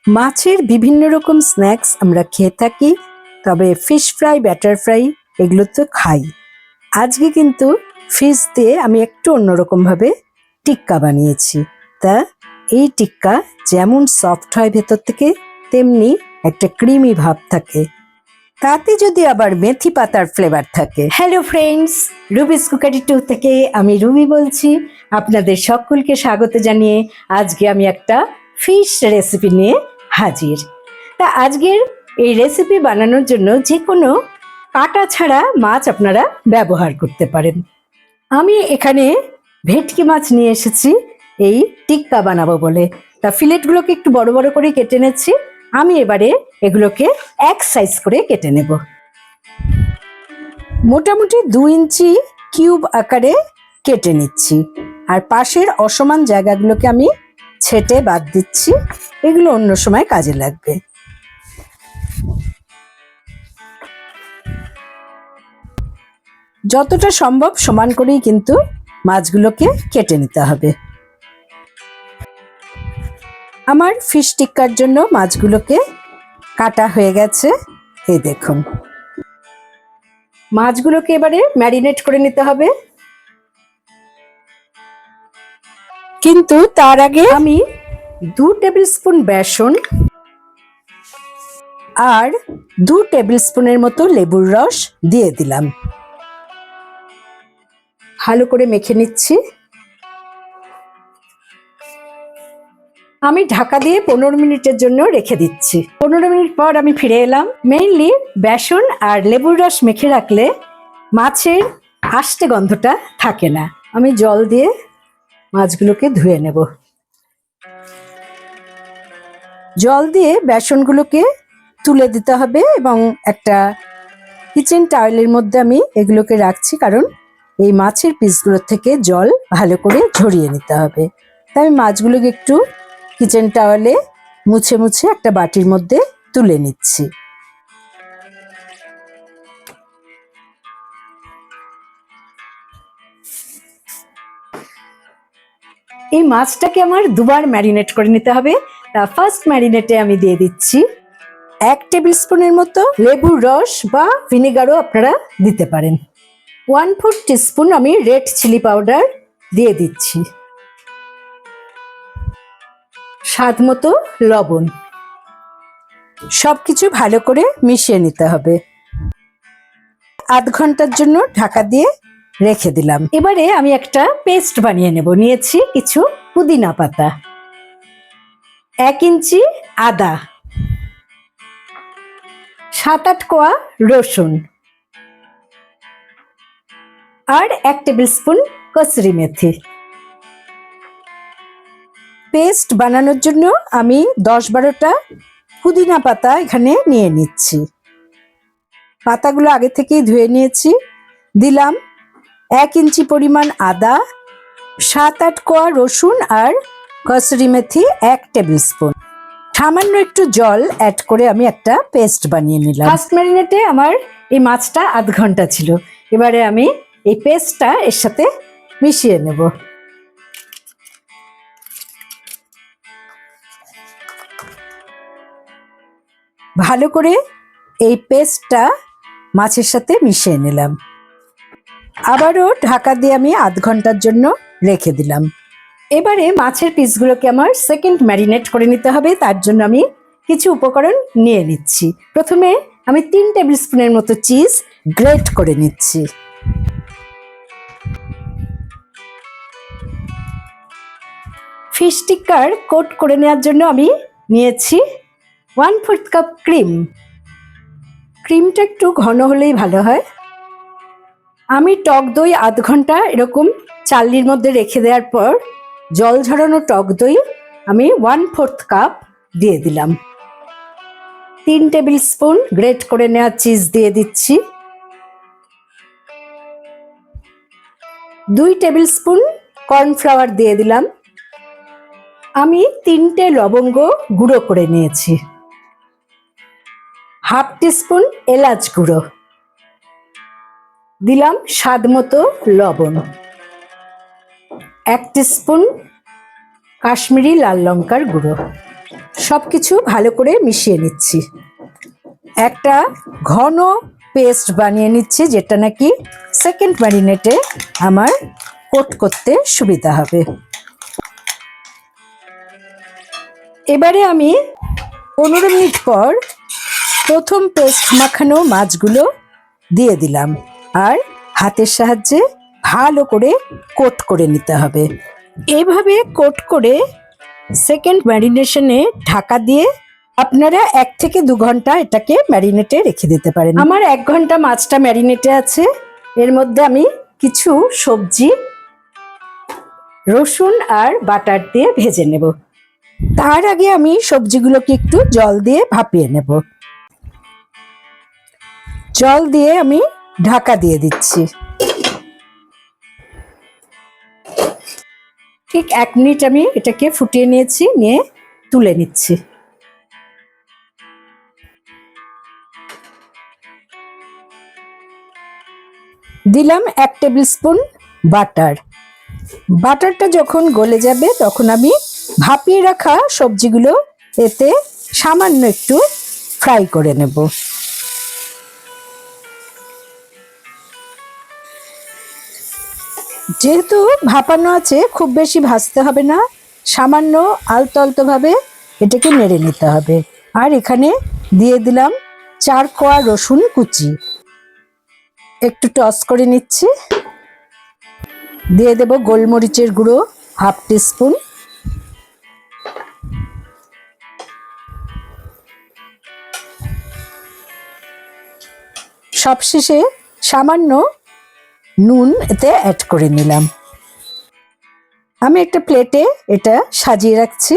মাছের বিভিন্ন রকম স্ন্যাক্স আমরা খেয়ে থাকি, তবে ফিশ ফ্রাই, ব্যাটার ফ্রাই এগুলো তো খাই। আজকে কিন্তু ফিশ দিয়ে আমি একটু অন্যরকমভাবে টিক্কা বানিয়েছি। তা এই টিক্কা যেমন সফট হয় ভেতর থেকে, তেমনি একটা ক্রিমি ভাব থাকে, তাতে যদি আবার মেথি পাতার ফ্লেভার থাকে। হ্যালো ফ্রেন্ডস, রুবিস কুকারি 2 থেকে আমি রুবি বলছি। আপনাদের সকলকে স্বাগত জানিয়ে আজকে আমি একটা ফিশ রেসিপি নিয়ে হাজির। তা আজকের এই রেসিপি বানানোর জন্য যে কোনো কাটা ছাড়া মাছ আপনারা ব্যবহার করতে পারেন। আমি এখানে ভেটকি মাছ নিয়ে এসেছি এই টিক্কা বানাবো বলে। তা ফিলেটগুলোকে একটু বড় বড় করে কেটে নিচ্ছি। আমি এবারে এগুলোকে এক সাইজ করে কেটে নেব। মোটামুটি 2 ইঞ্চি কিউব আকারে কেটে নিচ্ছি, আর পাশের অসমান জায়গাগুলোকে আমি ছেটে বাদ দিচ্ছি। এগুলো অন্য সময় কাজে লাগবে। যতটা সম্ভব সমান করেই কিন্তু মাছগুলোকে কেটে নিতে হবে। আমার ফিশ টিক্কার জন্য মাছগুলোকে কাটা হয়ে গেছে। এই দেখুন, মাছগুলোকে এবারে ম্যারিনেট করে নিতে হবে। কিন্তু তার আগে আমি 2 টেবিল স্পুন বেসন আর 2 টেবিল স্পুনের মতো লেবুর রস দিয়ে দিলাম। ভালো করে মেখে নিচ্ছি। আমি ঢাকা দিয়ে 15 মিনিটের জন্য রেখে দিচ্ছি। 15 মিনিট পর আমি ফিরে এলাম। মেইনলি বেসন আর লেবুর রস মেখে রাখলে মাছের আষ্টে গন্ধটা থাকে না। আমি জল দিয়ে মাছগুলোকে ধুয়ে নেব। জল দিয়ে বেসনগুলোকে তুলে দিতে হবে এবং একটা কিচেন টাওয়েলের মধ্যে আমি এগুলোকে রাখছি, কারণ এই মাছের পিসগুলোর থেকে জল ভালো করে ঝরিয়ে নিতে হবে। তাই আমি মাছগুলোকে একটু কিচেন টাওয়েলে মুছে মুছে একটা বাটির মধ্যে তুলে নিচ্ছি। এই মাছটাকে আমার দুবার ম্যারিনেট করে নিতে হবে। তা ফার্স্ট ম্যারিনেটে আমি দিয়ে দিচ্ছি 1 টেবিল স্পুনের মতো লেবুর রস বা ভিনেগারও আপনারা দিতে পারেন। 1/4 টিস্পুন আমি রেড চিলি পাউডার দিয়ে দিচ্ছি। স্বাদ মতো লবণ। সবকিছু ভালো করে মিশিয়ে নিতে হবে। আধ ঘন্টার জন্য ঢাকা দিয়ে রেখে দিলাম। এবারে আমি একটা পেস্ট বানিয়ে নেব। নিয়েছি কিছু পুদিনা পাতা, 1 ইঞ্চি আদা, 7-8 কোয়া রসুন আর 1 table spoon kasuri methi. Paste বানানোর জন্য আমি 10-12টা পুদিনা পাতা এখানে নিয়ে নিচ্ছি। পাতাগুলো আগে থেকেই ধুয়ে নিয়েছি। দিলাম 1 ইঞ্চি পরিমাণ আদা, 7-8 কোয়া রসুন আর কসুরি মেথি 1 টেবিল স্পুন। সামান্য একটু জল অ্যাড করে আমি একটা পেস্ট বানিয়ে নিলাম। ফার্স্ট ম্যারিনেটে আমার এই মাছটা আধ ঘন্টা ছিল। এবারে আমি এই পেস্টটা এর সাথে মিশিয়ে নেব। ভালো করে এই পেস্টটা মাছের সাথে মিশিয়ে নিলাম। আবারও ঢাকা দিয়ে আমি আধ ঘন্টার জন্য রেখে দিলাম। এবারে মাছের পিসগুলোকে আমার সেকেন্ড ম্যারিনেট করে নিতে হবে। তার জন্য আমি কিছু উপকরণ নিয়ে নিচ্ছি। প্রথমে আমি 3 টেবিল স্পুনের মতো চিজ গ্রেট করে নিচ্ছি। ফিশ টিক্কার কোট করে নেওয়ার জন্য আমি নিয়েছি 1/4 কাপ ক্রিম। ক্রিমটা একটু ঘন হলেই ভালো হয়। আমি টক দই আধ ঘন্টা এরকম চালনির মধ্যে রেখে দেওয়ার পর জল ঝরানো টক দই আমি 1/4 কাপ দিয়ে দিলাম। 3 টেবিল স্পুন গ্রেট করে নেওয়া চিজ দিয়ে দিচ্ছি। 2 টেবিল স্পুন কর্নফ্লাওয়ার দিয়ে দিলাম। আমি 3টে লবঙ্গ গুঁড়ো করে নিয়েছি। 1/2 টিস্পুন এলাচ গুঁড়ো দিলাম। স্বাদ মতো লবণ। 1 টিস্পুন কাশ্মীরি লাল লঙ্কার গুঁড়ো। সবকিছু ভালো করে মিশিয়ে নিচ্ছি। একটা ঘন পেস্ট বানিয়ে নিচ্ছি, যেটা নাকি সেকেন্ড ম্যারিনেটে আমার কোট করতে সুবিধা হবে। এবারে আমি 15 মিনিট পর প্রথম পেস্ট মাখানো মাছগুলো দিয়ে দিলাম, আর হাতের সাহায্যে ভালো করে কোট করে নিতে হবে। এইভাবে কোট করে সেকেন্ড ম্যারিনেশনে ঢাকা দিয়ে আপনারা 1 থেকে 2 ঘন্টা এটাকে ম্যারিনেটে রেখে দিতে পারেন। আমার 1 ঘন্টা মাছটা ম্যারিনেটে আছে। এর মধ্যে আমি কিছু সবজি রসুন আর বাটার দিয়ে ভেজে নেব। তার আগে আমি সবজিগুলোকে একটু জল দিয়ে ভাপিয়ে নেব। জল দিয়ে আমি ঢাকা দিয়ে দিচ্ছি। ঠিক 1 মিনিট আমি এটাকে ফুটিয়ে নিয়েছি, নিয়ে তুলে নিচ্ছি। দিলাম 1 টেবিল স্পুন বাটার। বাটারটা যখন গলে যাবে তখন আমি ভাপিয়ে রাখা সবজিগুলো এতে সামান্য একটু ফ্রাই করে নেব। যেহেতু ভাপানো আছে, খুব বেশি ভাজতে হবে না, সামান্য আলতো আলতোভাবে এটাকে নেড়ে নিতে হবে। আর এখানে দিয়ে দিলাম 4 কোয়া রসুন কুচি, একটু টস করে নিচ্ছি। দিয়ে দেব গোলমরিচের গুঁড়ো 1/2 টিস্পুন, সবশেষে সামান্য নুন এতে অ্যাড করে নিলাম। আমি একটা প্লেটে এটা সাজিয়ে রাখছি।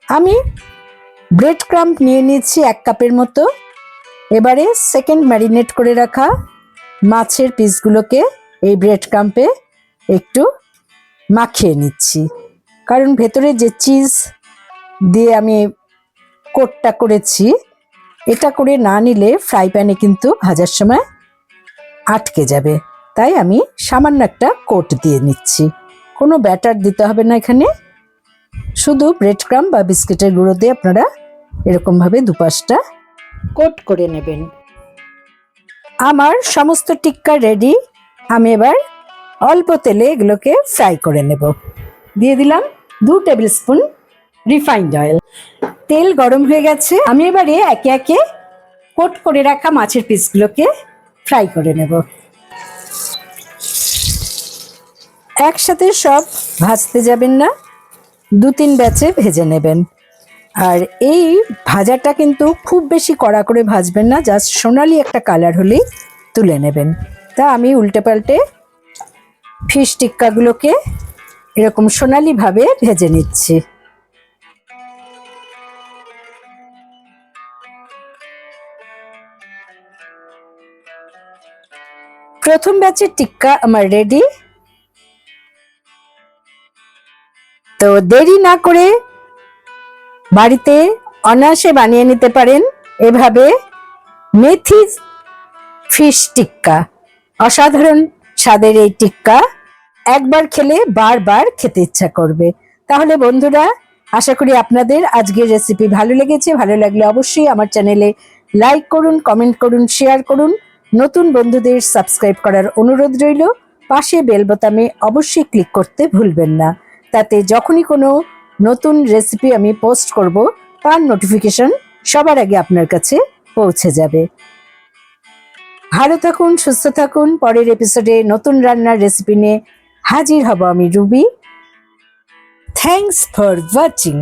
আমি ব্রেড ক্রাম্ব নিয়ে নিয়েছি 1 কাপের মতো। এবারে সেকেন্ড ম্যারিনেট করে রাখা মাছের পিসগুলোকে এই ব্রেড ক্রাম্বে একটু মাখিয়ে নিচ্ছি, কারণ ভেতরে যে চিজ দিয়ে আমি কোটটা করেছি, এটা করে না নিলে ফ্রাই প্যানে কিন্তু ভাজার সময় আটকে যাবে। তাই আমি সামান্য একটা কোট দিয়ে নিচ্ছি। কোনো ব্যাটার দিতে হবে না এখানে, শুধু ব্রেড ক্রাম্ব বা বিস্কিটের গুঁড়ো দিয়ে আপনারা এরকমভাবে দুপাশটা কোট করে নেবেন। আমার সমস্ত টিক্কা রেডি। আমি এবার অল্প তেলে এগুলোকে ফ্রাই করে নেব। দিয়ে দিলাম 2 টেবিল স্পুন রিফাইন্ড অয়েল। তেল গরম হয়ে গেছে। আমি এবারে একে একে কোট করে রাখা মাছের পিসগুলোকে ফ্রাই করে নেব। একসাথে সব ভাজতে যাবেন না, 2-3 ব্যাচে ভেজে নেবেন। আর এই ভাজাটা কিন্তু খুব বেশি কড়া করে ভাজবেন না, জাস্ট সোনালি একটা কালার হলেই তুলে নেবেন। তা আমি উল্টে পাল্টে ফিশ টিক্কাগুলোকে এরকম সোনালিভাবে ভেজে নিচ্ছি। প্রথম ব্যাচের টিক্কা আমার রেডি। তো দেরি না করে বাড়িতে অনায়াসে বানিয়ে নিতে পারেন এভাবে মেথি ফিশ টিক্কা। অসাধারণ স্বাদের এই টিক্কা, একবার খেলে বারবার খেতে ইচ্ছা করবে। তাহলে বন্ধুরা, আশা করি আপনাদের আজকের রেসিপি ভালো লেগেছে। ভালো লাগলে অবশ্যই আমার চ্যানেলে লাইক করুন, কমেন্ট করুন, শেয়ার করুন। নতুন বন্ধুদের সাবস্ক্রাইব করার অনুরোধ রইল। পাশে বেল বোতামে অবশ্যই ক্লিক করতে ভুলবেন না, তাতে যখনই কোনো নতুন রেসিপি আমি পোস্ট করব তার নোটিফিকেশন সবার আগে আপনার কাছে পৌঁছে যাবে। ভালো থাকুন, সুস্থ থাকুন। পরের এপিসোডে নতুন রান্নার রেসিপি নিয়ে হাজির হব আমি রুবি। Thanks for watching.